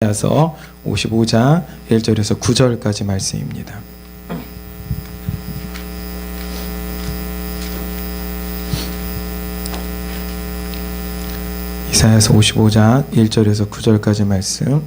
이사야서 55장 1절에서 9절까지 말씀입니다. 이사야서 55장 1절에서 9절까지 말씀,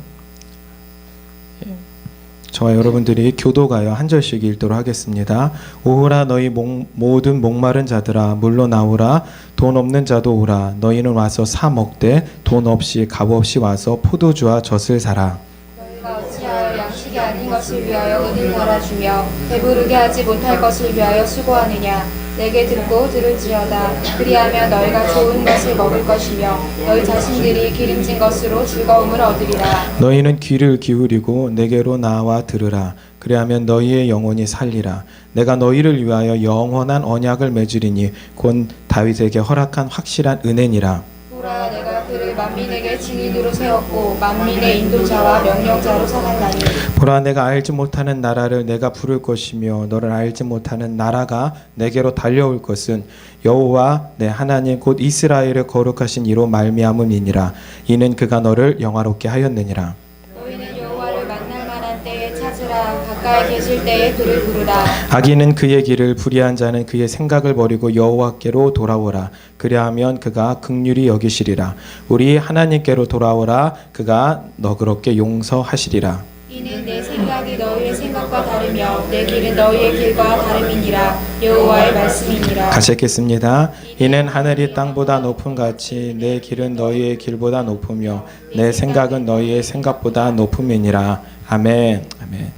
저와 여러분들이 교도가요 한 절씩 읽도록 하겠습니다. 오라 너희 모든 목마른 자들아 물로 나오라. 돈 없는 자도 오라. 너희는 와서 사 먹되 돈 없이 값 없이 와서 포도주와 젖을 사라. 너희가 어찌하여 양식이 아닌 것을 위하여 은을 달아주며 배부르게 하지 못할 것을 위하여 수고하느냐. 내게 듣고 들을지어다. 그리하면 너희가 좋은 것을 먹을 것이며 너희 자신들이 기름진 것으로 즐거움을 얻으리라. 너희는 귀를 기울이고 내게로 나와 들으라. 그리하면 너희의 영혼이 살리라. 내가 너희를 위하여 영원한 언약을 맺으리니 곧 다윗에게 허락한 확실한 은혜니라. 보라, 내가 그를 만민에게 증인으로 세웠고 만민의 인도자와 명령자로 삼았나니. 보라, 내가 알지 못하는 나라를 내가 부를 것이며 너를 알지 못하는 나라가 내게로 달려올 것은 여호와 내 하나님 곧 이스라엘을 거룩하신 이로 말미암음이니라. 이는 그가 너를 영화롭게 하였느니라. 너희는 여호와를 만날 만한 때에 찾으라. 가까이 계실 때에 그를 부르라. 악인은 그의 길을, 불의한 자는 그의 생각을 버리고 여호와께로 돌아오라. 그리하면 그가 긍휼히 여기시리라. 우리 하나님께로 돌아오라. 그가 너그럽게 용서하시리라. 이는 내 생각이 너희의 생각과 다르며 내 길은 너희의 길과 다름이니라. 여호와의 말씀이니라. 같이 읽겠습니다. 이는 하늘이 땅보다 높음 같이 내 길은 너희의 길보다 높으며 내 생각은 너희의 생각보다 높음이니라. 아멘. 아멘.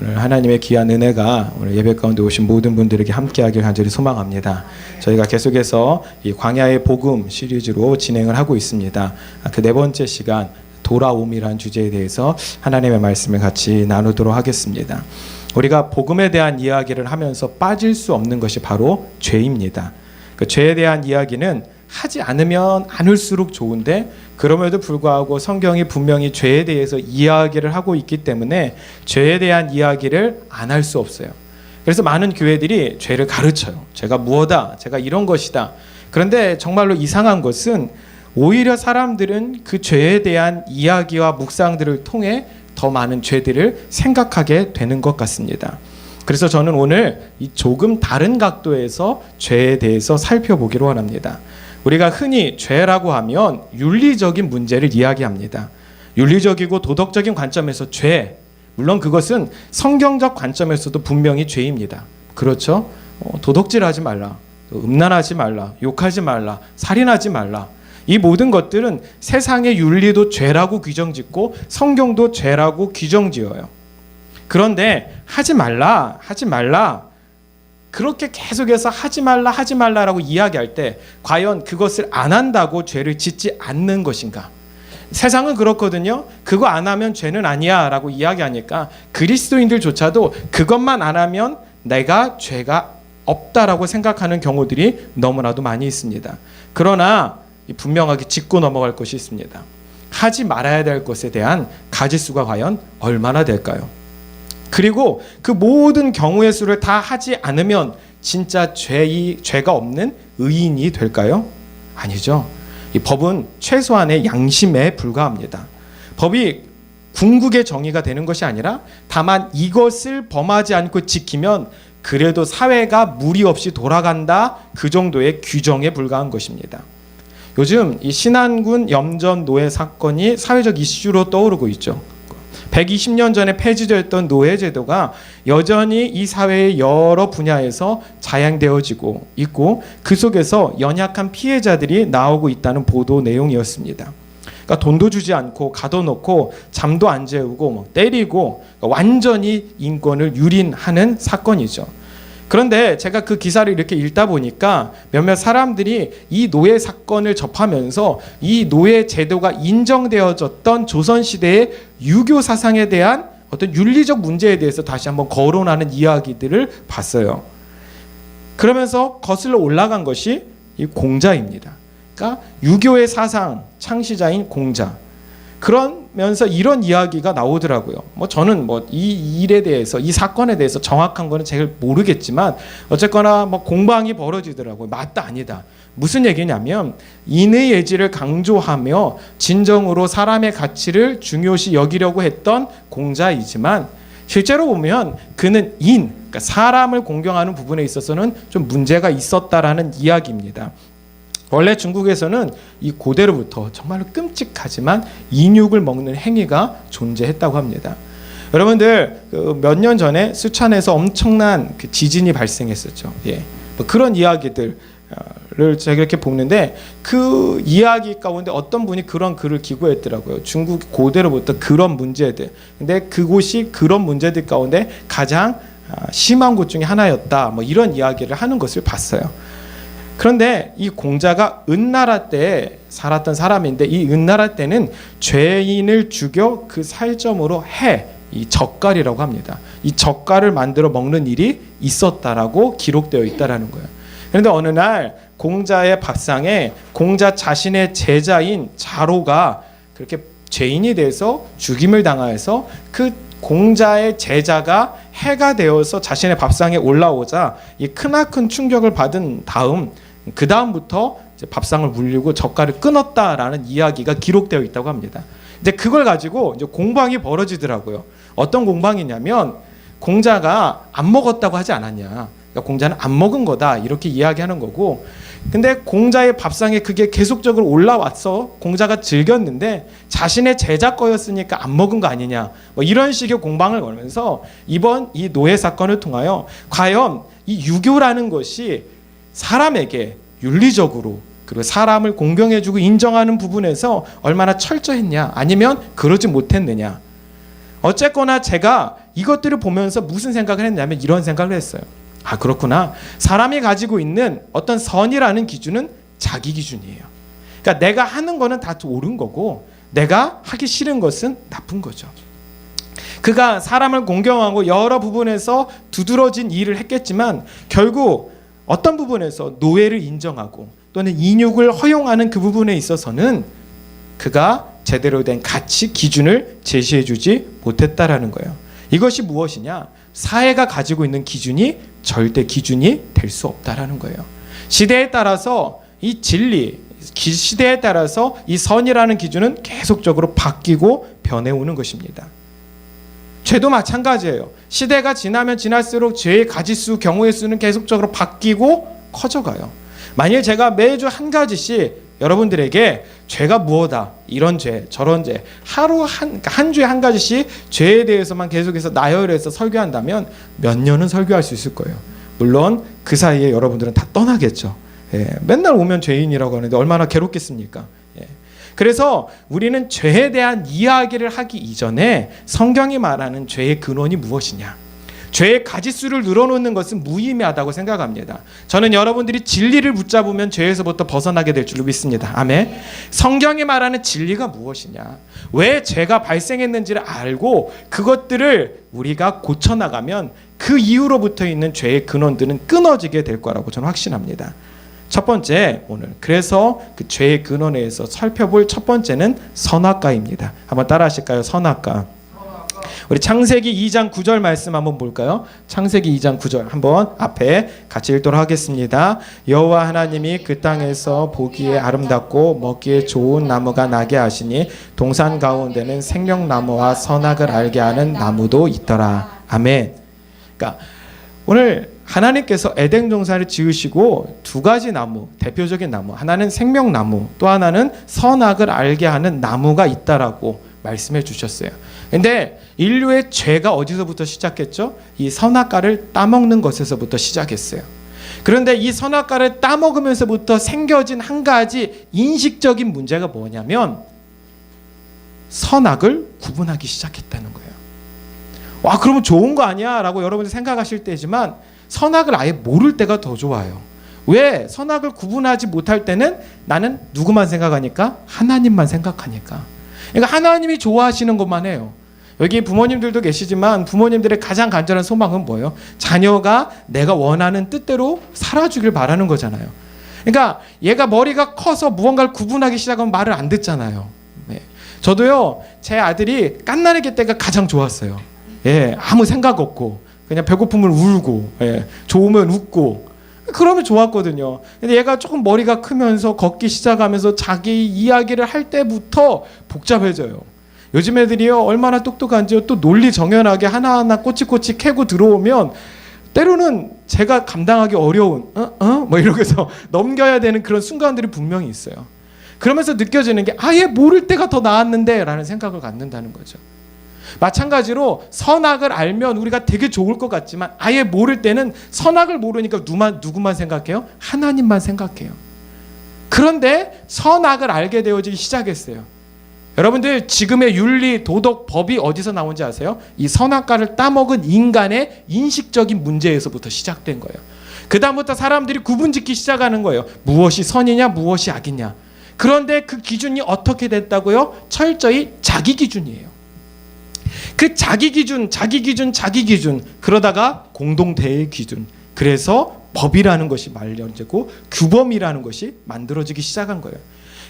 오늘 하나님의 귀한 은혜가 오늘 예배 가운데 오신 모든 분들에게 함께하길 간절히 소망합니다. 저희가 계속해서 이 광야의 복음 시리즈로 진행을 하고 있습니다. 그 네 번째 시간 돌아옴이라는 주제에 대해서 하나님의 말씀을 같이 나누도록 하겠습니다. 우리가 복음에 대한 이야기를 하면서 빠질 수 없는 것이 바로 죄입니다. 그 죄에 대한 이야기는 하지 않으면 않을수록 좋은데 그럼에도 불구하고 성경이 분명히 죄에 대해서 이야기를 하고 있기 때문에 죄에 대한 이야기를 안 할 수 없어요. 그래서 많은 교회들이 죄를 가르쳐요. 죄가 무엇이다, 죄가 이런 것이다. 그런데 정말로 이상한 것은 오히려 사람들은 그 죄에 대한 이야기와 묵상들을 통해 더 많은 죄들을 생각하게 되는 것 같습니다. 그래서 저는 오늘 이 조금 다른 각도에서 죄에 대해서 살펴보기로 원합니다. 우리가 흔히 죄라고 하면 윤리적인 문제를 이야기합니다. 윤리적이고 도덕적인 관점에서 죄, 물론 그것은 성경적 관점에서도 분명히 죄입니다. 그렇죠? 도덕질하지 말라, 음란하지 말라, 욕하지 말라, 살인하지 말라. 이 모든 것들은 세상의 윤리도 죄라고 규정짓고 성경도 죄라고 규정지어요. 그런데 하지 말라 그렇게 계속해서 하지 말라라고 이야기할 때 과연 그것을 안 한다고 죄를 짓지 않는 것인가? 세상은 그렇거든요. 그거 안 하면 죄는 아니야 라고 이야기하니까 그리스도인들조차도 그것만 안 하면 내가 죄가 없다라고 생각하는 경우들이 너무나도 많이 있습니다. 그러나 분명하게 짚고 넘어갈 것이 있습니다. 하지 말아야 될 것에 대한 가지수가 과연 얼마나 될까요? 그리고 그 모든 경우의 수를 다 하지 않으면 진짜 죄가 없는 의인이 될까요? 아니죠. 이 법은 최소한의 양심에 불과합니다. 법이 궁극의 정의가 되는 것이 아니라 다만 이것을 범하지 않고 지키면 그래도 사회가 무리 없이 돌아간다, 그 정도의 규정에 불과한 것입니다. 요즘 이 신안군 염전 노예 사건이 사회적 이슈로 떠오르고 있죠. 120년 전에 폐지되었던 노예제도가 여전히 이 사회의 여러 분야에서 자행되어지고 있고 그 속에서 연약한 피해자들이 나오고 있다는 보도 내용이었습니다. 그러니까 돈도 주지 않고 가둬놓고 잠도 안 재우고 때리고 완전히 인권을 유린하는 사건이죠. 그런데 제가 그 기사를 이렇게 읽다 보니까 몇몇 사람들이 이 노예 사건을 접하면서 이 노예 제도가 인정되어졌던 조선시대의 유교 사상에 대한 어떤 윤리적 문제에 대해서 다시 한번 거론하는 이야기들을 봤어요. 그러면서 거슬러 올라간 것이 이 공자입니다. 그러니까 유교의 사상 창시자인 공자. 그러면서 이런 이야기가 나오더라고요. 저는 이 일에 대해서, 이 사건에 대해서 정확한 거는 잘 모르겠지만 어쨌거나 공방이 벌어지더라고요. 맞다 아니다. 무슨 얘기냐면 인의 예지를 강조하며 진정으로 사람의 가치를 중요시 여기려고 했던 공자이지만 실제로 보면 그는 그러니까 사람을 공경하는 부분에 있어서는 좀 문제가 있었다라는 이야기입니다. 원래 중국에서는 이 고대로부터 정말로 끔찍하지만 인육을 먹는 행위가 존재했다고 합니다. 여러분들 몇 년 전에 쓰촨에서 엄청난 그 지진이 발생했었죠. 뭐 그런 이야기들을 제가 이렇게 보는데 그 이야기 가운데 어떤 분이 그런 글을 기고했더라고요. 중국 고대로부터 그런 문제들. 근데 그곳이 그런 문제들 가운데 가장 심한 곳 중에 하나였다. 뭐 이런 이야기를 하는 것을 봤어요. 그런데 이 공자가 은나라 때 살았던 사람인데 이 은나라 때는 죄인을 죽여 그 살점으로 이 젓갈이라고 합니다. 이 젓갈을 만들어 먹는 일이 있었다라고 기록되어 있다라는 거예요. 그런데 어느 날 공자의 밥상에 공자 자신의 제자인 자로가 그렇게 죄인이 돼서 죽임을 당하여서 그 공자의 제자가 해가 되어서 자신의 밥상에 올라오자 이 크나큰 충격을 받은 다음 그 다음부터 밥상을 물리고 젓갈을 끊었다라는 이야기가 기록되어 있다고 합니다. 이제 그걸 가지고 이제 공방이 벌어지더라고요. 어떤 공방이냐면 공자가 안 먹었다고 하지 않았냐. 그러니까 공자는 안 먹은 거다 이렇게 이야기하는 거고, 근데 공자의 밥상에 그게 계속적으로 올라왔어 공자가 즐겼는데 자신의 제자 거였으니까 안 먹은 거 아니냐, 뭐 이런 식의 공방을 걸면서 이번 이 노예 사건을 통하여 과연 이 유교라는 것이 사람에게 윤리적으로 그리고 사람을 공경해주고 인정하는 부분에서 얼마나 철저했냐 아니면 그러지 못했느냐. 어쨌거나 제가 이것들을 보면서 무슨 생각을 했냐면 이런 생각을 했어요. 아, 그렇구나. 사람이 가지고 있는 어떤 선이라는 기준은 자기 기준이에요. 그러니까 내가 하는 거는 다 옳은 거고 내가 하기 싫은 것은 나쁜 거죠. 그가 사람을 공경하고 여러 부분에서 두드러진 일을 했겠지만 결국 어떤 부분에서 노예를 인정하고 또는 인육을 허용하는 그 부분에 있어서는 그가 제대로 된 가치 기준을 제시해주지 못했다라는 거예요. 이것이 무엇이냐? 사회가 가지고 있는 기준이 절대 기준이 될 수 없다라는 거예요. 시대에 따라서 이 진리, 시대에 따라서 이 선이라는 기준은 계속적으로 바뀌고 변해오는 것입니다. 죄도 마찬가지예요. 시대가 지나면 지날수록 죄의 가지수, 경우의 수는 계속적으로 바뀌고 커져가요. 만일 제가 매주 한 가지씩 여러분들에게 죄가 무엇이다, 이런 죄, 저런 죄, 하루 한 주에 한 가지씩 죄에 대해서만 계속해서 나열해서 설교한다면 몇 년은 설교할 수 있을 거예요. 물론 그 사이에 여러분들은 다 떠나겠죠. 맨날 오면 죄인이라고 하는데 얼마나 괴롭겠습니까? 그래서 우리는 죄에 대한 이야기를 하기 이전에 성경이 말하는 죄의 근원이 무엇이냐, 죄의 가지수를 늘어놓는 것은 무의미하다고 생각합니다. 저는 여러분들이 진리를 붙잡으면 죄에서부터 벗어나게 될 줄로 믿습니다. 아멘. 성경이 말하는 진리가 무엇이냐, 왜 죄가 발생했는지를 알고 그것들을 우리가 고쳐나가면 그 이후로부터 있는 죄의 근원들은 끊어지게 될 거라고 저는 확신합니다. 첫 번째, 오늘 그래서 그 죄의 근원에 대해서 살펴볼 첫 번째는 선악과입니다. 한번 따라 하실까요? 선악과. 우리 창세기 2장 9절 말씀 한번 볼까요? 창세기 2장 9절 한번 앞에 같이 읽도록 하겠습니다. 여호와 하나님이 그 땅에서 보기에 아름답고 먹기에 좋은 나무가 나게 하시니 동산 가운데는 생명나무와 선악을 알게 하는 나무도 있더라. 아멘. 그러니까 오늘 하나님께서 에덴 동산을 지으시고 두 가지 나무, 대표적인 나무, 하나는 생명나무, 또 하나는 선악을 알게 하는 나무가 있다라고 말씀해 주셨어요. 근데 인류의 죄가 어디서부터 시작했죠? 이 선악과를 따먹는 것에서부터 시작했어요. 그런데 이 선악과를 따먹으면서부터 생겨진 한 가지 인식적인 문제가 뭐냐면 선악을 구분하기 시작했다는 거예요. 와, 그러면 좋은 거 아니야? 라고 여러분이 생각하실 때지만 선악을 아예 모를 때가 더 좋아요. 왜? 선악을 구분하지 못할 때는 나는 누구만 생각하니까? 하나님만 생각하니까. 그러니까 하나님이 좋아하시는 것만 해요. 여기 부모님들도 계시지만 부모님들의 가장 간절한 소망은 뭐예요? 자녀가 내가 원하는 뜻대로 살아주길 바라는 거잖아요. 그러니까 얘가 머리가 커서 무언가를 구분하기 시작하면 말을 안 듣잖아요. 저도요, 제 아들이 갓난아기 때가 가장 좋았어요. 아무 생각 없고 그냥 배고프면 울고, 좋으면 웃고, 그러면 좋았거든요. 근데 얘가 조금 머리가 크면서 걷기 시작하면서 자기 이야기를 할 때부터 복잡해져요. 요즘 애들이요 얼마나 똑똑한지요. 또 논리 정연하게 하나하나 꼬치꼬치 캐고 들어오면 때로는 제가 감당하기 어려운 뭐 이러면서 넘겨야 되는 그런 순간들이 분명히 있어요. 그러면서 느껴지는 게 아예 모를 때가 더 나았는데 라는 생각을 갖는다는 거죠. 마찬가지로 선악을 알면 우리가 되게 좋을 것 같지만 아예 모를 때는 선악을 모르니까 누구만 생각해요? 하나님만 생각해요. 그런데 선악을 알게 되어지기 시작했어요. 여러분들 지금의 윤리, 도덕, 법이 어디서 나온지 아세요? 이 선악과를 따먹은 인간의 인식적인 문제에서부터 시작된 거예요. 그 다음부터 사람들이 구분짓기 시작하는 거예요. 무엇이 선이냐 무엇이 악이냐. 그런데 그 기준이 어떻게 됐다고요? 철저히 자기 기준이에요. 그 자기 기준 그러다가 공동대의 기준, 그래서 법이라는 것이 마련되고 규범이라는 것이 만들어지기 시작한 거예요.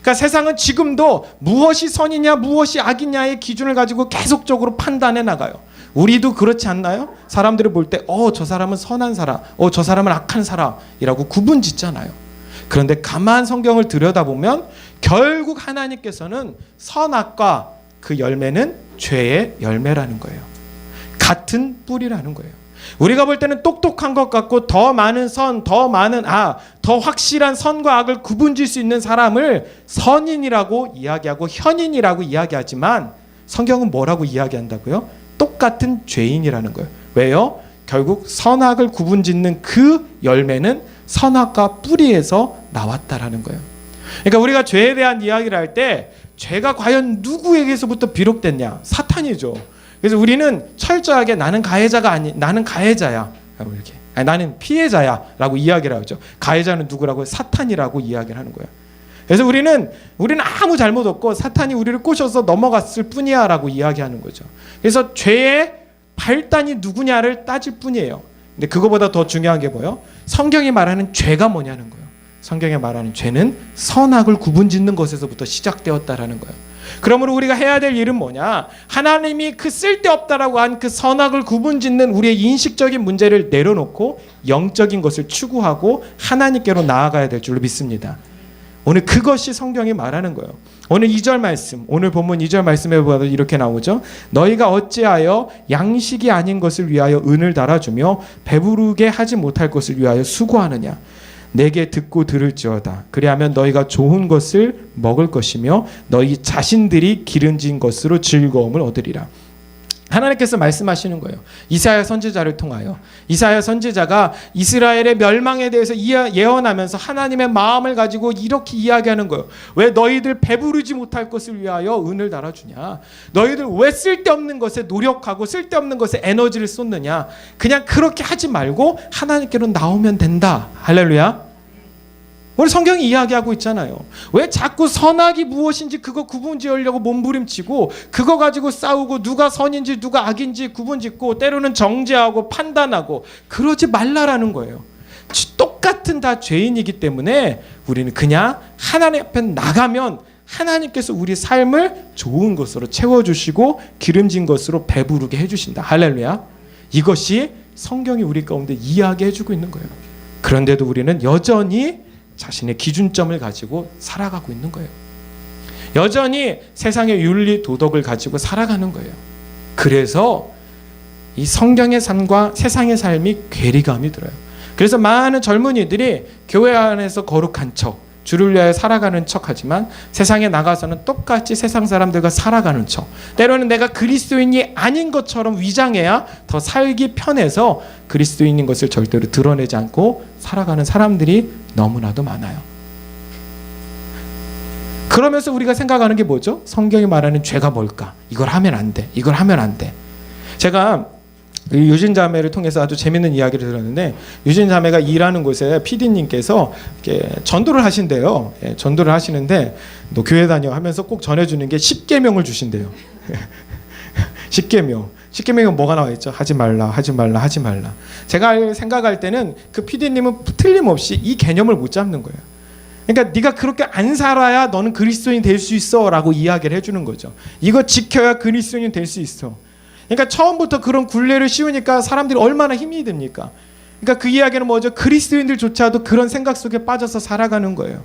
그러니까 세상은 지금도 무엇이 선이냐 무엇이 악이냐의 기준을 가지고 계속적으로 판단해 나가요. 우리도 그렇지 않나요? 사람들을 볼 때 저 사람은 선한 사람, 저 사람은 악한 사람이라고 구분 짓잖아요. 그런데 가만 성경을 들여다보면 결국 하나님께서는 선악과 그 열매는 죄의 열매라는 거예요. 같은 뿌리라는 거예요. 우리가 볼 때는 똑똑한 것 같고 더 많은 선, 더 많은 더 확실한 선과 악을 구분질 수 있는 사람을 선인이라고 이야기하고 현인이라고 이야기하지만 성경은 뭐라고 이야기한다고요? 똑같은 죄인이라는 거예요. 왜요? 결국 선악을 구분짓는 그 열매는 선악과 뿌리에서 나왔다라는 거예요. 그러니까 우리가 죄에 대한 이야기를 할 때 죄가 과연 누구에게서부터 비롯됐냐? 사탄이죠. 그래서 우리는 철저하게 나는 가해자가 나는 가해자야. 이렇게. 나는 피해자야라고 이야기를 하죠. 가해자는 누구라고? 사탄이라고 이야기를 하는 거예요. 그래서 우리는 아무 잘못 없고 사탄이 우리를 꼬셔서 넘어갔을 뿐이야라고 이야기하는 거죠. 그래서 죄의 발단이 누구냐를 따질 뿐이에요. 근데 그거보다 더 중요한 게 뭐예요? 성경이 말하는 죄가 뭐냐는 거예요. 성경이 말하는 죄는 선악을 구분짓는 것에서부터 시작되었다라는 거예요. 그러므로 우리가 해야 될 일은 뭐냐? 하나님이 그 쓸데없다라고 한 그 선악을 구분짓는 우리의 인식적인 문제를 내려놓고 영적인 것을 추구하고 하나님께로 나아가야 될 줄로 믿습니다. 오늘 그것이 성경이 말하는 거예요. 오늘 2절 말씀, 오늘 본문 2절 말씀에 보면 이렇게 나오죠. 너희가 어찌하여 양식이 아닌 것을 위하여 은을 달아주며 배부르게 하지 못할 것을 위하여 수고하느냐. 내게 듣고 들을지어다. 그리하면 너희가 좋은 것을 먹을 것이며 너희 자신들이 기름진 것으로 즐거움을 얻으리라. 하나님께서 말씀하시는 거예요. 이사야 선지자를 통하여. 이사야 선지자가 이스라엘의 멸망에 대해서 예언하면서 하나님의 마음을 가지고 이렇게 이야기하는 거예요. 왜 너희들 배부르지 못할 것을 위하여 은을 달아주냐? 너희들 왜 쓸데없는 것에 노력하고 쓸데없는 것에 에너지를 쏟느냐? 그냥 그렇게 하지 말고 하나님께로 나오면 된다. 할렐루야. 오늘 성경이 이야기하고 있잖아요. 왜 자꾸 선악이 무엇인지 그거 구분지으려고 몸부림치고 그거 가지고 싸우고 누가 선인지 누가 악인지 구분짓고 때로는 정죄하고 판단하고 그러지 말라라는 거예요. 똑같은 다 죄인이기 때문에 우리는 그냥 하나님 앞에 나가면 하나님께서 우리 삶을 좋은 것으로 채워주시고 기름진 것으로 배부르게 해주신다. 할렐루야. 이것이 성경이 우리 가운데 이야기해주고 있는 거예요. 그런데도 우리는 여전히 자신의 기준점을 가지고 살아가고 있는 거예요. 여전히 세상의 윤리 도덕을 가지고 살아가는 거예요. 그래서 이 성경의 삶과 세상의 삶이 괴리감이 들어요. 그래서 많은 젊은이들이 교회 안에서 거룩한 척, 주를 위하여 살아가는 척하지만 세상에 나가서는 똑같이 세상 사람들과 살아가는 척, 때로는 내가 그리스도인이 아닌 것처럼 위장해야 더 살기 편해서 그리스도인인 것을 절대로 드러내지 않고 살아가는 사람들이 너무나도 많아요. 그러면서 우리가 생각하는 게 뭐죠? 성경이 말하는 죄가 뭘까? 이걸 하면 안 돼. 이걸 하면 안 돼. 제가 유진 자매를 통해서 아주 재밌는 이야기를 들었는데, 유진 자매가 일하는 곳에 PD님께서 전도를 하신대요. 전도를 하시는데 너 교회 다녀 하면서 꼭 전해주는 게 10계명을 주신대요. 10계명이 뭐가 나와 있죠? 하지 말라, 하지 말라, 하지 말라. 제가 생각할 때는 그 PD님은 틀림없이 이 개념을 못 잡는 거예요. 그러니까 네가 그렇게 안 살아야 너는 그리스도인 될 수 있어 라고 이야기를 해주는 거죠. 이거 지켜야 그리스도인 될 수 있어. 그러니까 처음부터 그런 굴레를 씌우니까 사람들이 얼마나 힘이 듭니까? 그러니까 그 이야기는 뭐죠? 그리스도인들조차도 그런 생각 속에 빠져서 살아가는 거예요.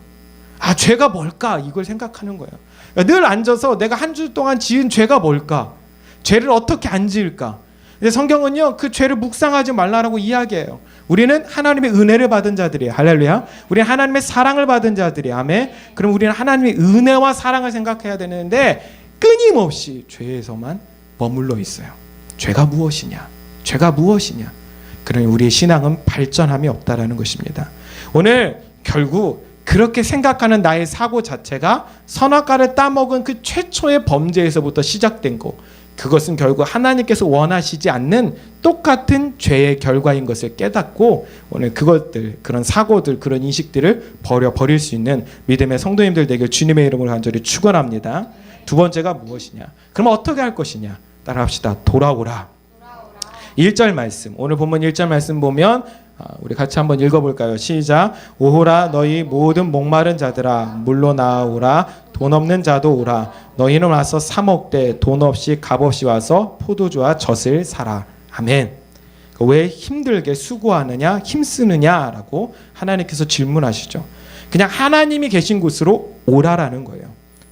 아, 죄가 뭘까? 이걸 생각하는 거예요. 그러니까 늘 앉아서 내가 한 주 동안 지은 죄가 뭘까? 죄를 어떻게 안 지을까? 근데 성경은요, 그 죄를 묵상하지 말라라고 이야기해요. 우리는 하나님의 은혜를 받은 자들이에요. 할렐루야. 우리는 하나님의 사랑을 받은 자들이에요. 아멘. 그럼 우리는 하나님의 은혜와 사랑을 생각해야 되는데 끊임없이 죄에서만 머물러 있어요. 죄가 무엇이냐? 죄가 무엇이냐? 그러니 우리의 신앙은 발전함이 없다라는 것입니다. 오늘 결국 그렇게 생각하는 나의 사고 자체가 선악과를 따먹은 그 최초의 범죄에서부터 시작된 거, 그것은 결국 하나님께서 원하시지 않는 똑같은 죄의 결과인 것을 깨닫고 오늘 그것들, 그런 사고들, 그런 인식들을 버릴 수 있는 믿음의 성도님들 되길 주님의 이름으로 간절히 축원합니다. 두 번째가 무엇이냐? 그럼 어떻게 할 것이냐? 따라합시다. 돌아오라. 1절 말씀, 오늘 본문 1절 말씀 보면 우리 같이 한번 읽어볼까요? 시작. 오호라 너희 모든 목마른 자들아 물로 나아오라. 돈 없는 자도 오라. 너희는 와서 사 먹되 돈 없이 값 없이 와서 포도주와 젖을 사라. 아멘. 왜 힘들게 수고하느냐, 힘쓰느냐라고 하나님께서 질문하시죠. 그냥 하나님이 계신 곳으로 오라라는 거예요.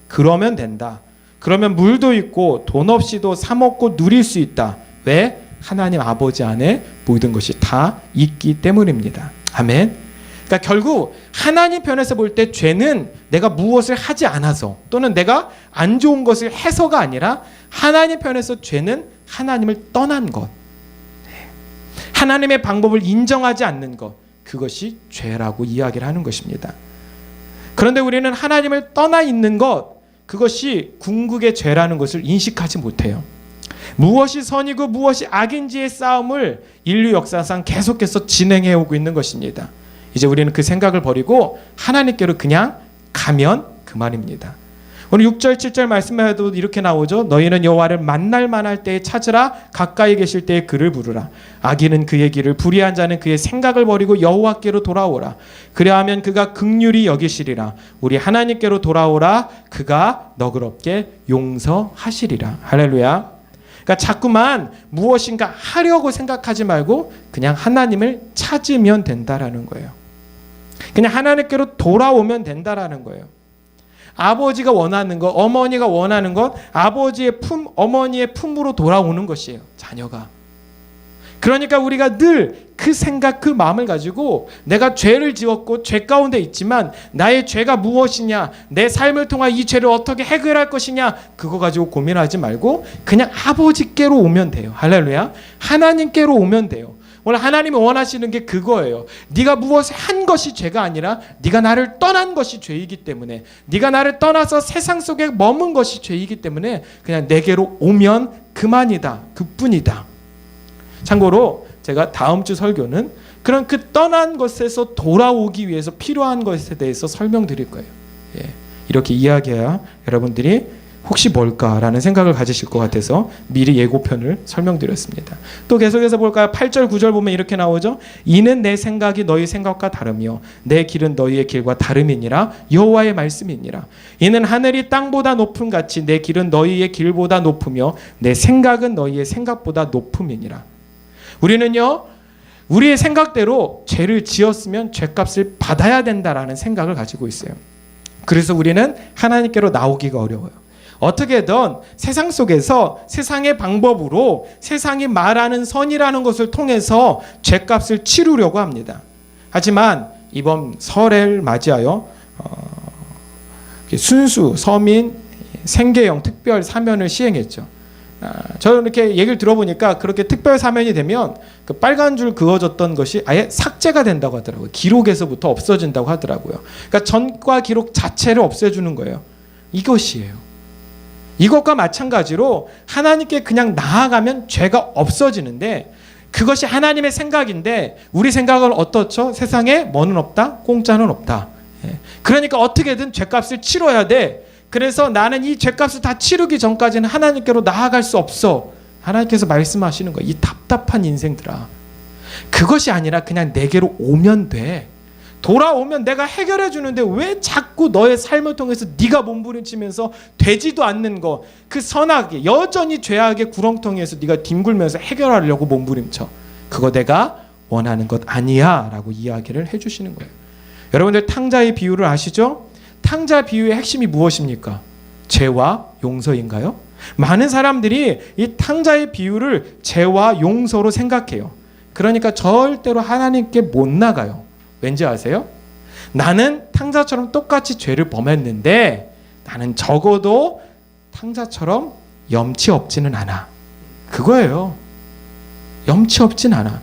그러면 된다. 그러면 물도 있고 돈 없이도 사 먹고 누릴 수 있다. 왜? 하나님 아버지 안에 모든 것이 다 있기 때문입니다. 아멘. 그러니까 결국 하나님 편에서 볼 때 죄는 내가 무엇을 하지 않아서 또는 내가 안 좋은 것을 해서가 아니라 하나님 편에서 죄는 하나님을 떠난 것, 하나님의 방법을 인정하지 않는 것, 그것이 죄라고 이야기를 하는 것입니다. 그런데 우리는 하나님을 떠나 있는 것, 그것이 궁극의 죄라는 것을 인식하지 못해요. 무엇이 선이고 무엇이 악인지의 싸움을 인류 역사상 계속해서 진행해 오고 있는 것입니다. 이제 우리는 그 생각을 버리고 하나님께로 그냥 가면 그만입니다. 오늘 6절 7절 말씀에도 이렇게 나오죠. 너희는 여호와를 만날 만할 때에 찾으라. 가까이 계실 때에 그를 부르라. 악인은 그의 길을, 불의한 자는 그의 생각을 버리고 여호와께로 돌아오라. 그리하면 그가 긍휼히 여기시리라. 우리 하나님께로 돌아오라. 그가 너그럽게 용서하시리라. 할렐루야. 그러니까 자꾸만 무엇인가 하려고 생각하지 말고 그냥 하나님을 찾으면 된다라는 거예요. 그냥 하나님께로 돌아오면 된다라는 거예요. 아버지가 원하는 것, 어머니가 원하는 것, 아버지의 품, 어머니의 품으로 돌아오는 것이에요. 자녀가. 그러니까 우리가 늘 그 생각, 그 마음을 가지고 내가 죄를 지었고 죄 가운데 있지만 나의 죄가 무엇이냐, 내 삶을 통한 이 죄를 어떻게 해결할 것이냐, 그거 가지고 고민하지 말고 그냥 아버지께로 오면 돼요. 할렐루야. 하나님께로 오면 돼요. 오늘 하나님이 원하시는 게 그거예요. 네가 무엇을 한 것이 죄가 아니라 네가 나를 떠난 것이 죄이기 때문에, 네가 나를 떠나서 세상 속에 머문 것이 죄이기 때문에 그냥 내게로 오면 그만이다. 그뿐이다. 참고로 제가 다음 주 설교는 그런 그 떠난 것에서 돌아오기 위해서 필요한 것에 대해서 설명드릴 거예요. 예, 이렇게 이야기해야 여러분들이 혹시 뭘까라는 생각을 가지실 것 같아서 미리 예고편을 설명드렸습니다. 또 계속해서 볼까요? 8절 9절 보면 이렇게 나오죠. 이는 내 생각이 너희 생각과 다르며 내 길은 너희의 길과 다름이니라. 여호와의 말씀이니라. 이는 하늘이 땅보다 높음 같이 내 길은 너희의 길보다 높으며 내 생각은 너희의 생각보다 높음이니라. 우리는요, 우리의 생각대로 죄를 지었으면 죄값을 받아야 된다라는 생각을 가지고 있어요. 그래서 우리는 하나님께로 나오기가 어려워요. 어떻게든 세상 속에서 세상의 방법으로 세상이 말하는 선이라는 것을 통해서 죄값을 치르려고 합니다. 하지만 이번 설을 맞이하여 순수 서민 생계형 특별 사면을 시행했죠. 저는 이렇게 얘기를 들어보니까 그렇게 특별 사면이 되면 그 빨간 줄 그어졌던 것이 아예 삭제가 된다고 하더라고요. 기록에서부터 없어진다고 하더라고요. 그러니까 전과 기록 자체를 없애주는 거예요. 이것이에요. 이것과 마찬가지로 하나님께 그냥 나아가면 죄가 없어지는데, 그것이 하나님의 생각인데 우리 생각은 어떻죠? 세상에 뭐는 없다? 공짜는 없다. 그러니까 어떻게든 죄값을 치러야 돼. 그래서 나는 이 죄값을 다 치르기 전까지는 하나님께로 나아갈 수 없어. 하나님께서 말씀하시는 거야. 이 답답한 인생들아. 그것이 아니라 그냥 내게로 오면 돼. 돌아오면 내가 해결해 주는데 왜 자꾸 너의 삶을 통해서 네가 몸부림치면서 되지도 않는 거, 그 선악이 여전히 죄악의 구렁텅이에서 네가 뒹굴면서 해결하려고 몸부림쳐. 그거 내가 원하는 것 아니야 라고 이야기를 해주시는 거예요. 여러분들 탕자의 비유를 아시죠? 탕자 비유의 핵심이 무엇입니까? 죄와 용서인가요? 많은 사람들이 이 탕자의 비유를 죄와 용서로 생각해요. 그러니까 절대로 하나님께 못 나가요. 왠지 아세요? 나는 탕자처럼 똑같이 죄를 범했는데 나는 적어도 탕자처럼 염치 없지는 않아. 그거예요. 염치 없진 않아.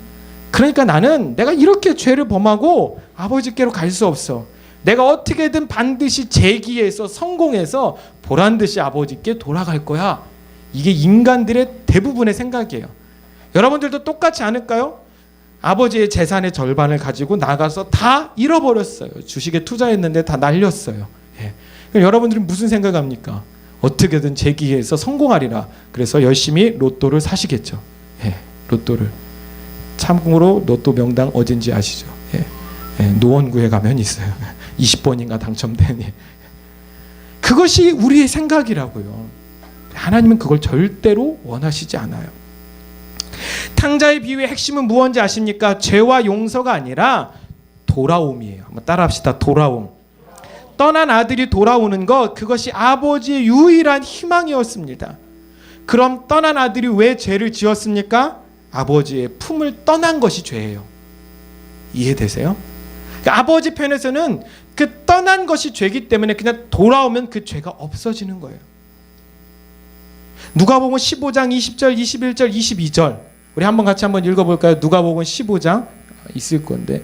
그러니까 나는 내가 이렇게 죄를 범하고 아버지께로 갈 수 없어. 내가 어떻게든 반드시 재기해서 성공해서 보란듯이 아버지께 돌아갈 거야. 이게 인간들의 대부분의 생각이에요. 여러분들도 똑같지 않을까요? 아버지의 재산의 절반을 가지고 나가서 다 잃어버렸어요. 주식에 투자했는데 다 날렸어요. 예. 그럼 여러분들은 무슨 생각합니까? 어떻게든 재기해서 성공하리라. 그래서 열심히 로또를 사시겠죠. 예. 로또를. 참고로 로또 명당 어딘지 아시죠? 예. 예. 노원구에 가면 있어요. 20번인가 당첨되니. 그것이 우리의 생각이라고요. 하나님은 그걸 절대로 원하시지 않아요. 탕자의 비유의 핵심은 무엇인지 아십니까? 죄와 용서가 아니라 돌아옴이에요. 한번 따라합시다. 돌아옴. 떠난 아들이 돌아오는 것, 그것이 아버지의 유일한 희망이었습니다. 그럼 떠난 아들이 왜 죄를 지었습니까? 아버지의 품을 떠난 것이 죄예요. 이해되세요? 그러니까 아버지 편에서는 그 떠난 것이 죄이기 때문에 그냥 돌아오면 그 죄가 없어지는 거예요. 누가복음 15장 20절, 21절, 22절 우리 한번 같이 한번 읽어볼까요? 누가복음 15장 있을 건데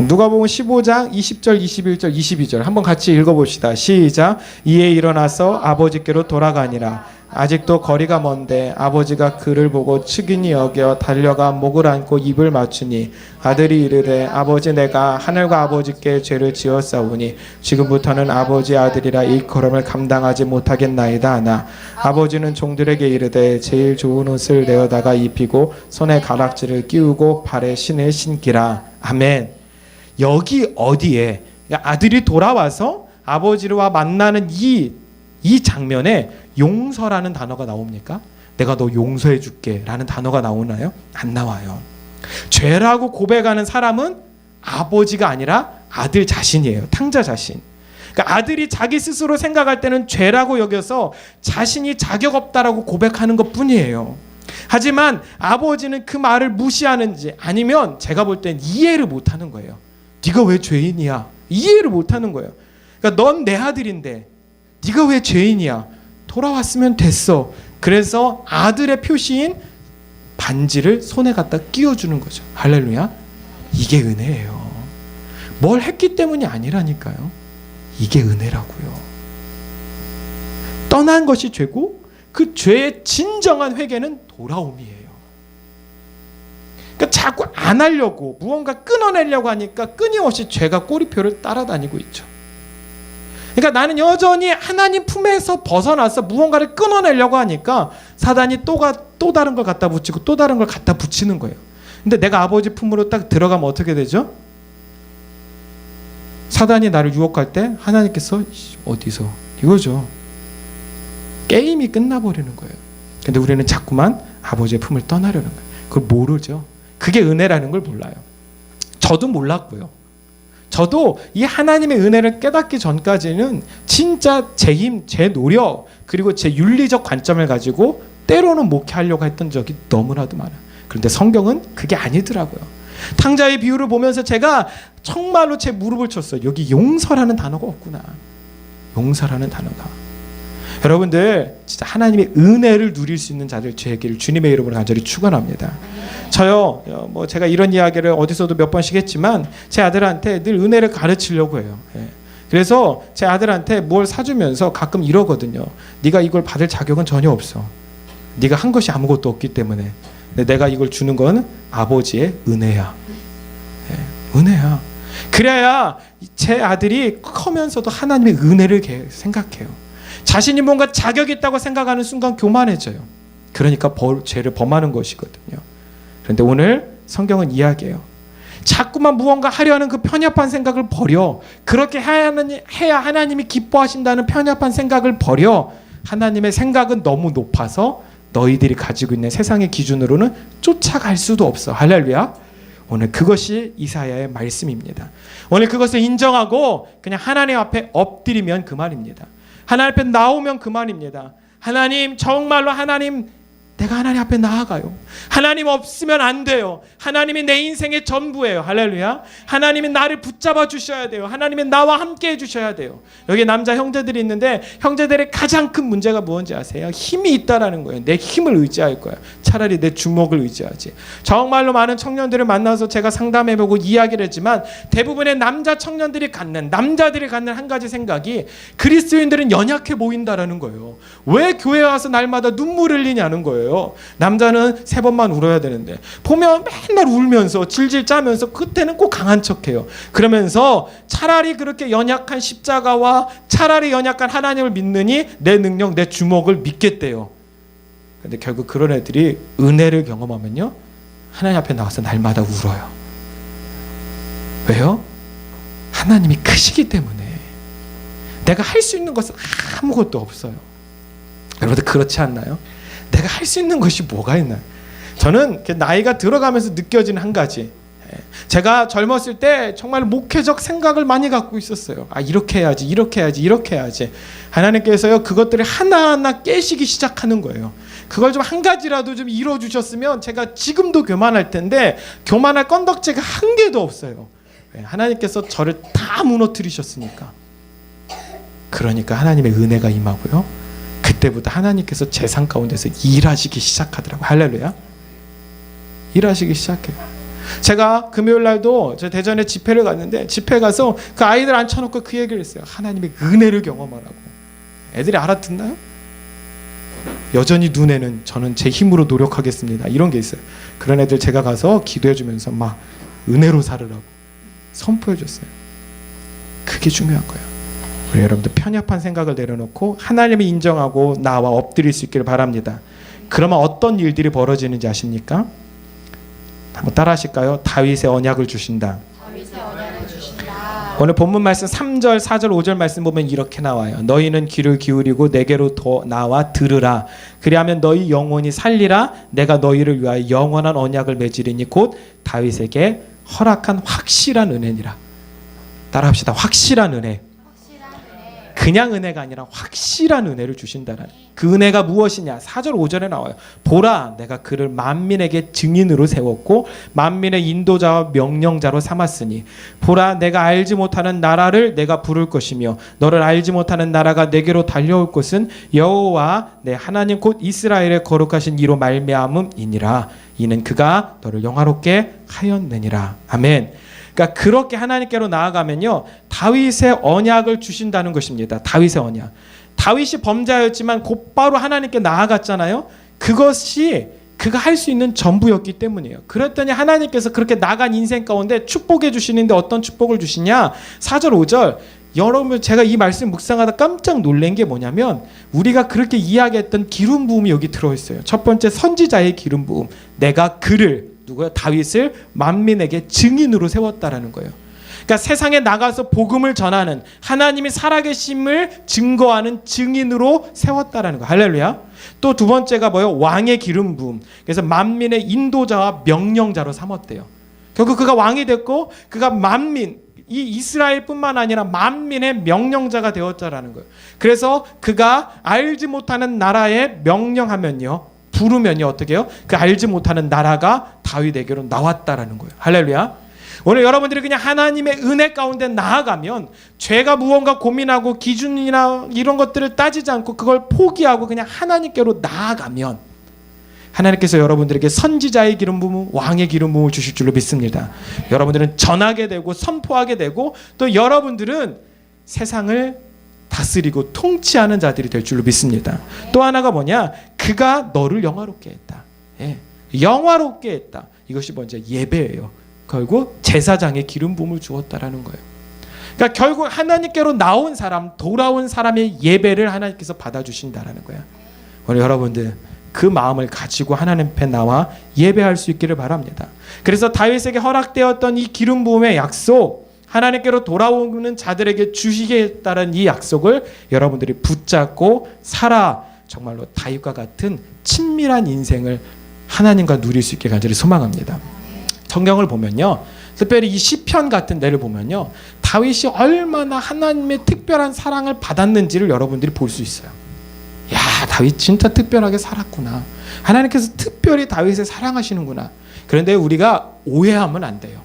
누가복음 15장 20절, 21절, 22절 한번 같이 읽어봅시다. 시작. 이에 일어나서 아버지께로 돌아가니라. 아직도 거리가 먼데 아버지가 그를 보고 측은히 여겨 달려가 목을 안고 입을 맞추니 아들이 이르되 아버지 내가 하늘과 아버지께 죄를 지었사오니 지금부터는 아버지의 아들이라 일컬음을 감당하지 못하겠나이다 하나 아버지는 종들에게 이르되 제일 좋은 옷을 내어다가 입히고 손에 가락지를 끼우고 발에 신을 신기라. 아멘. 여기 어디에 아들이 돌아와서 아버지와 만나는 이 장면에 용서라는 단어가 나옵니까? 내가 너 용서해 줄게 라는 단어가 나오나요? 안 나와요. 죄라고 고백하는 사람은 아버지가 아니라 아들 자신이에요. 탕자 자신. 그러니까 아들이 자기 스스로 생각할 때는 죄라고 여겨서 자신이 자격 없다라고 고백하는 것뿐이에요. 하지만 아버지는 그 말을 무시하는지 아니면 제가 볼 땐 이해를 못하는 거예요. 네가 왜 죄인이야? 이해를 못하는 거예요. 그러니까 넌 내 아들인데 네가 왜 죄인이야? 돌아왔으면 됐어. 그래서 아들의 표시인 반지를 손에 갖다 끼워주는 거죠. 할렐루야. 이게 은혜예요. 뭘 했기 때문이 아니라니까요. 이게 은혜라고요. 떠난 것이 죄고 그 죄의 진정한 회개는 돌아옴이에요. 그러니까 자꾸 안 하려고 무언가 끊어내려고 하니까 끊임없이 죄가 꼬리표를 따라다니고 있죠. 그러니까 나는 여전히 하나님 품에서 벗어나서 무언가를 끊어내려고 하니까 사단이 또 다른 걸 갖다 붙이고 또 다른 걸 갖다 붙이는 거예요. 근데 내가 아버지 품으로 딱 들어가면 어떻게 되죠? 사단이 나를 유혹할 때 하나님께서 어디서 이거죠. 게임이 끝나버리는 거예요. 근데 우리는 자꾸만 아버지의 품을 떠나려는 거예요. 그걸 모르죠. 그게 은혜라는 걸 몰라요. 저도 몰랐고요. 저도 이 하나님의 은혜를 깨닫기 전까지는 진짜 제 힘, 제 노력, 그리고 제 윤리적 관점을 가지고 때로는 목회하려고 했던 적이 너무나도 많아요. 그런데 성경은 그게 아니더라고요. 탕자의 비유를 보면서 제가 정말로 제 무릎을 쳤어요. 여기 용서라는 단어가 없구나. 용서라는 단어가. 여러분들 진짜 하나님의 은혜를 누릴 수 있는 자들 되기를 주님의 이름으로 간절히 축원합니다. 저요, 제가 이런 이야기를 어디서도 몇 번씩 했지만 제 아들한테 늘 은혜를 가르치려고 해요. 예. 그래서 제 아들한테 뭘 사주면서 가끔 이러거든요. 네가 이걸 받을 자격은 전혀 없어. 네가 한 것이 아무것도 없기 때문에. 근데 내가 이걸 주는 건 아버지의 은혜야. 예. 은혜야. 그래야 제 아들이 커면서도 하나님의 은혜를 생각해요. 자신이 뭔가 자격이 있다고 생각하는 순간 교만해져요. 그러니까 죄를 범하는 것이거든요. 그런데 오늘 성경은 이야기해요. 자꾸만 무언가 하려는 그 편협한 생각을 버려. 그렇게 해야 하나님이 기뻐하신다는 편협한 생각을 버려. 하나님의 생각은 너무 높아서 너희들이 가지고 있는 세상의 기준으로는 쫓아갈 수도 없어. 할렐루야. 오늘 그것이 이사야의 말씀입니다. 오늘 그것을 인정하고 그냥 하나님 앞에 엎드리면 그 말입니다. 하나님 앞에 나오면 그 말입니다. 하나님, 정말로 하나님, 내가 하나님 앞에 나아가요. 하나님 없으면 안 돼요. 하나님이 내 인생의 전부예요. 할렐루야. 하나님이 나를 붙잡아 주셔야 돼요. 하나님이 나와 함께 해주셔야 돼요. 여기 남자 형제들이 있는데 형제들의 가장 큰 문제가 뭔지 아세요? 힘이 있다라는 거예요. 내 힘을 의지할 거야. 차라리 내 주먹을 의지하지. 정말로 많은 청년들을 만나서 제가 상담해보고 이야기를 했지만 대부분의 남자 청년들이 남자들이 갖는 한 가지 생각이 그리스도인들은 연약해 보인다라는 거예요. 왜 교회 와서 날마다 눈물 흘리냐는 거예요. 남자는 3번만 울어야 되는데 보면 맨날 울면서 질질 짜면서 끝에는 꼭 강한 척해요. 그러면서 차라리 그렇게 연약한 십자가와 차라리 연약한 하나님을 믿느니 내 능력, 내 주먹을 믿겠대요. 근데 결국 그런 애들이 은혜를 경험하면요, 하나님 앞에 나와서 날마다 울어요. 왜요? 하나님이 크시기 때문에. 내가 할 수 있는 것은 아무것도 없어요. 여러분들 그렇지 않나요? 내가 할 수 있는 것이 뭐가 있나요? 저는 나이가 들어가면서 느껴지는 한 가지, 제가 젊었을 때 정말 목회적 생각을 많이 갖고 있었어요. 이렇게 해야지, 이렇게 해야지, 이렇게 해야지. 하나님께서요, 그것들을 하나하나 깨시기 시작하는 거예요. 그걸 좀 한 가지라도 좀 이루어주셨으면 제가 지금도 교만할 텐데 교만할 건덕지가 한 개도 없어요. 하나님께서 저를 다 무너뜨리셨으니까. 그러니까 하나님의 은혜가 임하고요, 그때부터 하나님께서 제 삶 가운데서 일하시기 시작하더라고요. 할렐루야. 일하시기 시작해요. 제가 금요일 날도 저 대전에 집회를 갔는데 집회 가서 그 아이들 앉혀놓고 그 얘기를 했어요. 하나님의 은혜를 경험하라고. 애들이 알아듣나요? 여전히 눈에는 저는 제 힘으로 노력하겠습니다, 이런 게 있어요. 그런 애들 제가 가서 기도해주면서 막 은혜로 살으라고 선포해줬어요. 그게 중요한 거예요. 우리 여러분들 편협한 생각을 내려놓고 하나님을 인정하고 나와 엎드릴 수 있기를 바랍니다. 그러면 어떤 일들이 벌어지는지 아십니까? 한번 따라 하실까요? 다윗의 언약을 주신다. 오늘 본문 말씀 3절, 4절, 5절 말씀 보면 이렇게 나와요. 너희는 귀를 기울이고 내게로 더 나와 들으라. 그리하면 너희 영혼이 살리라. 내가 너희를 위하여 영원한 언약을 맺으리니 곧 다윗에게 허락한 확실한 은혜니라. 따라합시다. 확실한 은혜. 그냥 은혜가 아니라 확실한 은혜를 주신다는, 그 은혜가 무엇이냐? 4절 5절에 나와요. 보라, 내가 그를 만민에게 증인으로 세웠고 만민의 인도자와 명령자로 삼았으니 보라, 내가 알지 못하는 나라를 내가 부를 것이며 너를 알지 못하는 나라가 내게로 달려올 것은 여호와 내 하나님 곧 이스라엘의 거룩하신 이로 말미암음이니라. 이는 그가 너를 영화롭게 하였느니라. 아멘. 그러니까 그렇게 하나님께로 나아가면요, 다윗의 언약을 주신다는 것입니다. 다윗의 언약. 다윗이 범죄였지만 곧바로 하나님께 나아갔잖아요. 그것이 그가 할 수 있는 전부였기 때문이에요. 그랬더니 하나님께서 그렇게 나간 인생 가운데 축복해 주시는데 어떤 축복을 주시냐? 4절 5절. 여러분, 제가 이 말씀 묵상하다 깜짝 놀란 게 뭐냐면 우리가 그렇게 이야기했던 기름 부음이 여기 들어있어요. 첫 번째, 선지자의 기름 부음. 내가 그를, 누구요? 다윗을 만민에게 증인으로 세웠다라는 거예요. 그러니까 세상에 나가서 복음을 전하는, 하나님이 살아계심을 증거하는 증인으로 세웠다라는 거예요. 할렐루야. 또 두 번째가 뭐예요? 왕의 기름 부음. 그래서 만민의 인도자와 명령자로 삼았대요. 결국 그가 왕이 됐고 그가 만민, 이 이스라엘뿐만 아니라 만민의 명령자가 되었다라는 거예요. 그래서 그가 알지 못하는 나라에 명령하면요, 부르면요, 어떻게 해요? 그 알지 못하는 나라가 다윗에게로 나왔다라는 거예요. 할렐루야. 오늘 여러분들이 그냥 하나님의 은혜 가운데 나아가면 죄가 무언가 고민하고 기준이나 이런 것들을 따지지 않고 그걸 포기하고 그냥 하나님께로 나아가면 하나님께서 여러분들에게 선지자의 기름 부음, 왕의 기름 부음을 주실 줄로 믿습니다. 여러분들은 전하게 되고 선포하게 되고 또 여러분들은 세상을 다스리고 통치하는 자들이 될 줄로 믿습니다. 또 하나가 뭐냐? 그가 너를 영화롭게 했다. 영화롭게 했다. 이것이 먼저 예배예요. 결국 제사장의 기름 부음을 주었다라는 거예요. 그러니까 결국 하나님께로 나온 사람, 돌아온 사람의 예배를 하나님께서 받아주신다라는 거야. 오늘 여러분들 그 마음을 가지고 하나님 앞에 나와 예배할 수 있기를 바랍니다. 그래서 다윗에게 허락되었던 이 기름 부음의 약속, 하나님께로 돌아오는 자들에게 주시겠다는 이 약속을 여러분들이 붙잡고 살아 정말로 다윗과 같은 친밀한 인생을 하나님과 누릴 수 있게 간절히 소망합니다. 성경을 보면요, 특별히 이 시편 같은 데를 보면요, 다윗이 얼마나 하나님의 특별한 사랑을 받았는지를 여러분들이 볼 수 있어요. 야, 다윗 진짜 특별하게 살았구나. 하나님께서 특별히 다윗을 사랑하시는구나. 그런데 우리가 오해하면 안 돼요.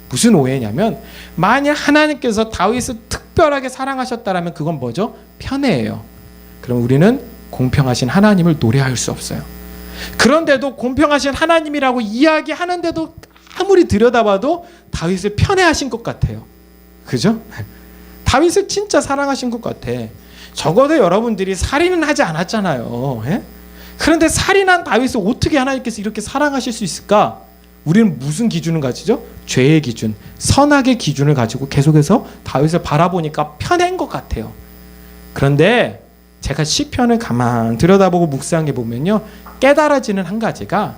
무슨 오해냐면, 만약 하나님께서 다윗을 특별하게 사랑하셨다면 그건 뭐죠? 편애예요. 그럼 우리는 공평하신 하나님을 노래할 수 없어요. 그런데도 공평하신 하나님이라고 이야기하는데도 아무리 들여다봐도 다윗을 편애하신 것 같아요. 그죠? 다윗을 진짜 사랑하신 것 같아. 적어도 여러분들이 살인은 하지 않았잖아요. 예? 그런데 살인한 다윗을 어떻게 하나님께서 이렇게 사랑하실 수 있을까? 우리는 무슨 기준을 가지죠? 죄의 기준, 선악의 기준을 가지고 계속해서 다윗을 바라보니까 편한 것 같아요. 그런데 제가 시편을 가만 들여다보고 묵상해 보면요, 깨달아지는 한 가지가,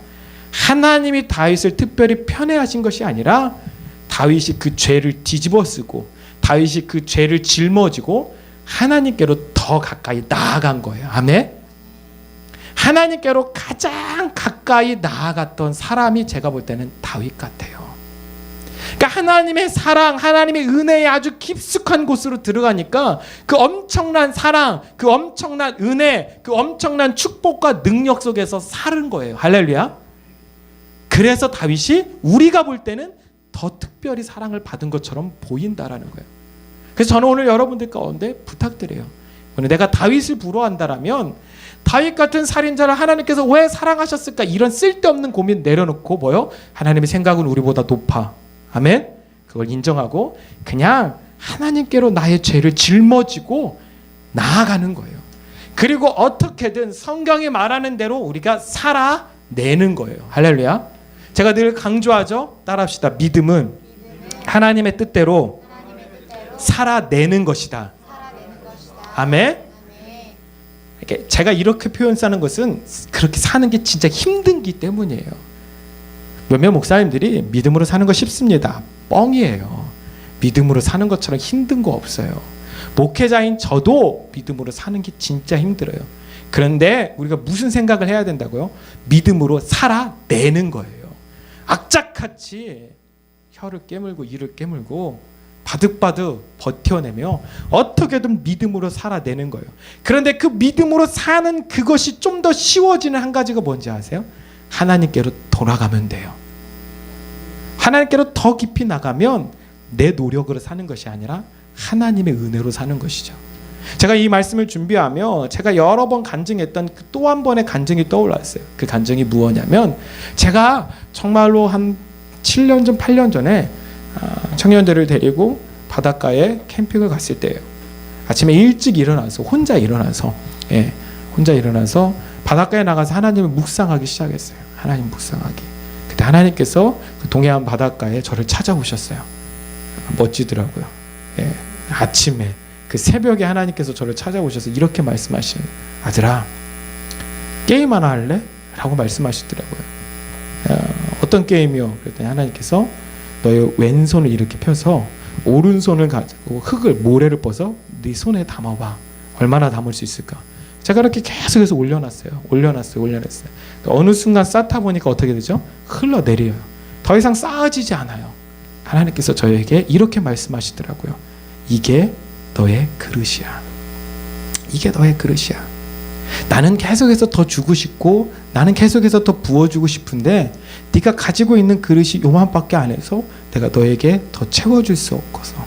하나님이 다윗을 특별히 편애하신 것이 아니라 다윗이 그 죄를 뒤집어쓰고 다윗이 그 죄를 짊어지고 하나님께로 더 가까이 나아간 거예요. 아멘. 하나님께로 가장 가까이 나아갔던 사람이 제가 볼 때는 다윗 같아요. 그러니까 하나님의 사랑, 하나님의 은혜에 아주 깊숙한 곳으로 들어가니까 그 엄청난 사랑, 그 엄청난 은혜, 그 엄청난 축복과 능력 속에서 사는 거예요. 할렐루야. 그래서 다윗이 우리가 볼 때는 더 특별히 사랑을 받은 것처럼 보인다라는 거예요. 그래서 저는 오늘 여러분들 가운데 부탁드려요. 오늘 내가 다윗을 부러워한다라면 다윗 같은 살인자를 하나님께서 왜 사랑하셨을까? 이런 쓸데없는 고민 내려놓고 뭐요? 하나님의 생각은 우리보다 높아. 아멘? 그걸 인정하고 그냥 하나님께로 나의 죄를 짊어지고 나아가는 거예요. 그리고 어떻게든 성경이 말하는 대로 우리가 살아내는 거예요. 할렐루야. 제가 늘 강조하죠. 따라합시다. 믿음은 하나님의 뜻대로 살아내는 것이다. 아멘. 제가 이렇게 표현 쓰는 것은 그렇게 사는 게 진짜 힘든기 때문이에요. 몇몇 목사님들이 믿음으로 사는 거 쉽습니다. 뻥이에요. 믿음으로 사는 것처럼 힘든 거 없어요. 목회자인 저도 믿음으로 사는 게 진짜 힘들어요. 그런데 우리가 무슨 생각을 해야 된다고요? 믿음으로 살아내는 거예요. 악착같이 혀를 깨물고 이를 깨물고 바득바득 버텨내며 어떻게든 믿음으로 살아내는 거예요. 그런데 그 믿음으로 사는 그것이 좀 더 쉬워지는 한 가지가 뭔지 아세요? 하나님께로 돌아가면 돼요. 하나님께로 더 깊이 나가면 내 노력으로 사는 것이 아니라 하나님의 은혜로 사는 것이죠. 제가 이 말씀을 준비하며 제가 여러 번 간증했던 그 또 한 번의 간증이 떠올랐어요. 그 간증이 무엇이냐면, 제가 정말로 한 7년 전, 8년 전에 청년들을 데리고 바닷가에 캠핑을 갔을 때예요. 아침에 일찍 일어나서 혼자 일어나서 바닷가에 나가서 하나님을 묵상하기 시작했어요. 하나님 묵상하기. 그때 하나님께서 그 동해안 바닷가에 저를 찾아오셨어요. 멋지더라고요. 예, 아침에 그 새벽에 하나님께서 저를 찾아오셔서 이렇게 말씀하시는, 아들아 게임 하나 할래? 라고 말씀하시더라고요. 어떤 게임이요? 그랬더니 하나님께서 너의 왼손을 이렇게 펴서 오른손을 가지고 모래를 벗어 네 손에 담아봐. 얼마나 담을 수 있을까? 제가 이렇게 계속해서 올려놨어요. 어느 순간 쌓다 보니까 어떻게 되죠? 흘러내려요. 더 이상 쌓아지지 않아요. 하나님께서 저에게 이렇게 말씀하시더라고요. 이게 너의 그릇이야. 이게 너의 그릇이야. 나는 계속해서 더 주고 싶고 나는 계속해서 더 부어주고 싶은데 네가 가지고 있는 그릇이 요만밖에 안 해서 내가 너에게 더 채워줄 수 없어서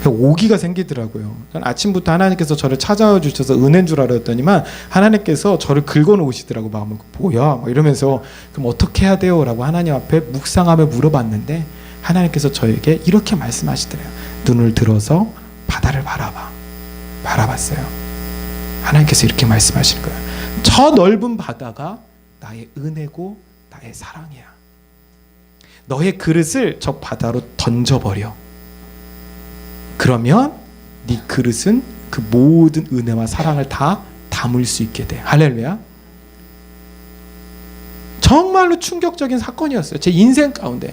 오기가 생기더라고요. 아침부터 하나님께서 저를 찾아와 주셔서 은혜인 줄 알았더니만 하나님께서 저를 긁어놓으시더라고. 마음을 뭐야 막 이러면서 그럼 어떻게 해야 돼요? 라고 하나님 앞에 묵상하며 물어봤는데 하나님께서 저에게 이렇게 말씀하시더래요. 눈을 들어서 바다를 바라봤어요. 하나님께서 이렇게 말씀하시는 거예요. 저 넓은 바다가 나의 은혜고 나의 사랑이야. 너의 그릇을 저 바다로 던져버려. 그러면 네 그릇은 그 모든 은혜와 사랑을 다 담을 수 있게 돼. 할렐루야. 정말로 충격적인 사건이었어요. 제 인생 가운데.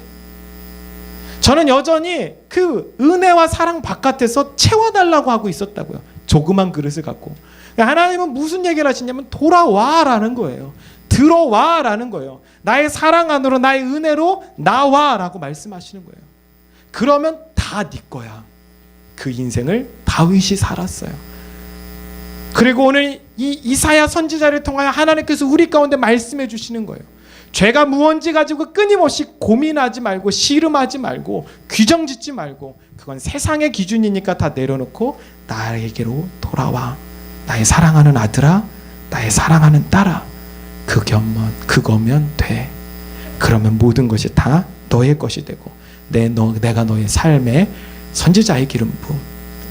저는 여전히 그 은혜와 사랑 바깥에서 채워달라고 하고 있었다고요. 조그만 그릇을 갖고. 하나님은 무슨 얘기를 하시냐면 돌아와라는 거예요. 들어와라는 거예요. 나의 사랑 안으로, 나의 은혜로 나와라고 말씀하시는 거예요. 그러면 다 네 거야. 그 인생을 다윗이 살았어요. 그리고 오늘 이 이사야 선지자를 통하여 하나님께서 우리 가운데 말씀해 주시는 거예요. 죄가 무언지 가지고 끊임없이 고민하지 말고, 씨름하지 말고, 규정짓지 말고, 그건 세상의 기준이니까 다 내려놓고 나에게로 돌아와. 나의 사랑하는 아들아, 나의 사랑하는 딸아, 그거면 돼. 그러면 모든 것이 다 너의 것이 되고, 내가 너의 삶에 선지자의 기름 부음,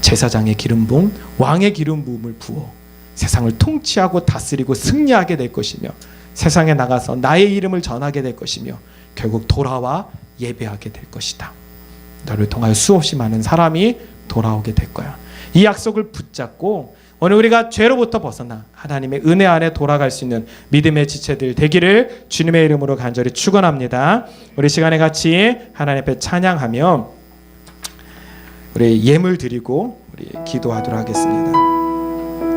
제사장의 기름 부음, 왕의 기름 부음을 부어 세상을 통치하고 다스리고 승리하게 될 것이며, 세상에 나가서 나의 이름을 전하게 될 것이며, 결국 돌아와 예배하게 될 것이다. 너를 통하여 수없이 많은 사람이 돌아오게 될 거야. 이 약속을 붙잡고 오늘 우리가 죄로부터 벗어나 하나님의 은혜 안에 돌아갈 수 있는 믿음의 지체들 되기를 주님의 이름으로 간절히 축원합니다. 우리 시간에 같이 하나님 앞에 찬양하며 우리 예물 드리고 우리 기도하도록 하겠습니다.